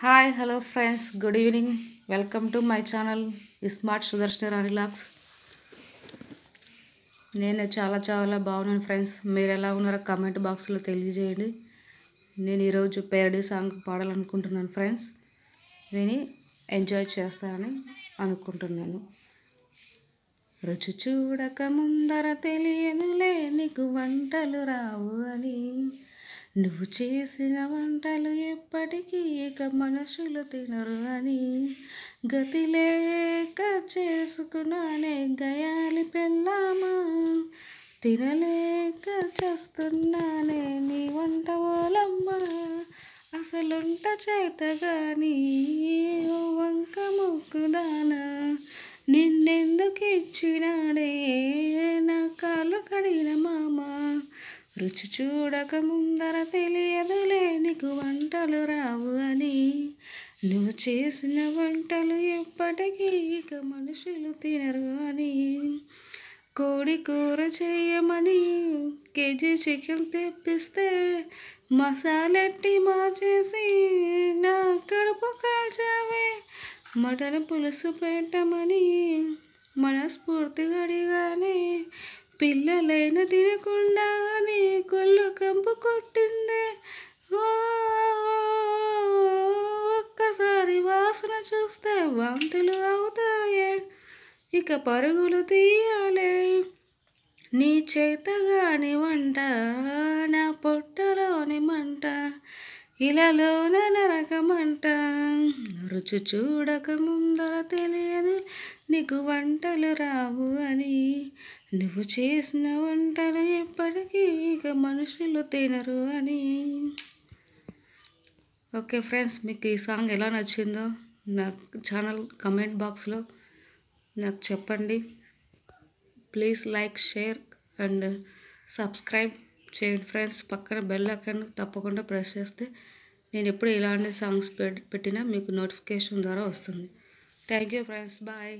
Hi hello friends, good evening. Welcome to my channel smart Sudarshani Rani logs. నేను చాలా బాగున్నాను friends. మీరు ఎలా ఉన్నారో కామెంట్ బాక్స్లో తెలియజేయండి. నేను ఈరోజు పేరడీ సాంగ్ పాడాలనుకుంటున్నాను ఫ్రెండ్స్. నేను ఎంజాయ్ చేస్తానని అనుకుంటున్నాను. రుచి చూడక ముందర తెలియనులే నీకు వంటలు రావు అని, నువ్వు చేసిన వంటలు ఎప్పటికీ ఇక మనుషులు తినరు అని, గతి లేక చేసుకున్నానే గయాలి పెళ్ళామా, తినలేక చేస్తున్నానే నీ వంట ఓలమ్మ, అసలుంట చేతగాని వంక ముక్కుదానా, నిన్నెందుకు ఇచ్చినాడే నా కాళ్ళు కడిగిన మామ, రుచి చూడక ముందర తెలియదులే నీకు వంటలు రావు అని, నువ్వు చేసిన వంటలు ఎప్పటికీ ఇక మనుషులు తినరు అని, కోడి కూర చేయమని కేజీ చికెన్ తెప్పిస్తే మసాలెట్టి మార్చేసి నా కడుపు కాల్చావే, మటన్ పులుసు పెట్టమని మనస్ఫూర్తిగా అడిగానే, పిల్లలైన తినకుండా నీ కొళ్ళు కంపు కొట్టిందే, ఒక్కసారి వాసన చూస్తే వాంతులు అవుతాయే, ఇక పరుగులు తీయాలే, నీ చేతగాని వంట నా పొట్టలోని మంట, ఇలాలోన నరకమంట, రుచి చూడక ముందర తెలియదు నీకు వంటలు రావు అని, నువ్వు చేసిన వంటలు ఎప్పటికీ ఇక మనుషులు తినరు అని. ఓకే ఫ్రెండ్స్, మీకు ఈ సాంగ్ ఎలా నచ్చిందో నా ఛానల్ కమెంట్ బాక్స్లో నాకు చెప్పండి. Please like, share and subscribe చేయండి ఫ్రెండ్స్. పక్కన బెల్ ఐకాన్ తప్పకుండా ప్రెస్ చేస్తే నేను ఎప్పుడు ఇలాంటి సాంగ్స్ పెట్టినా మీకు నోటిఫికేషన్ ద్వారా వస్తుంది. Thank you friends, bye.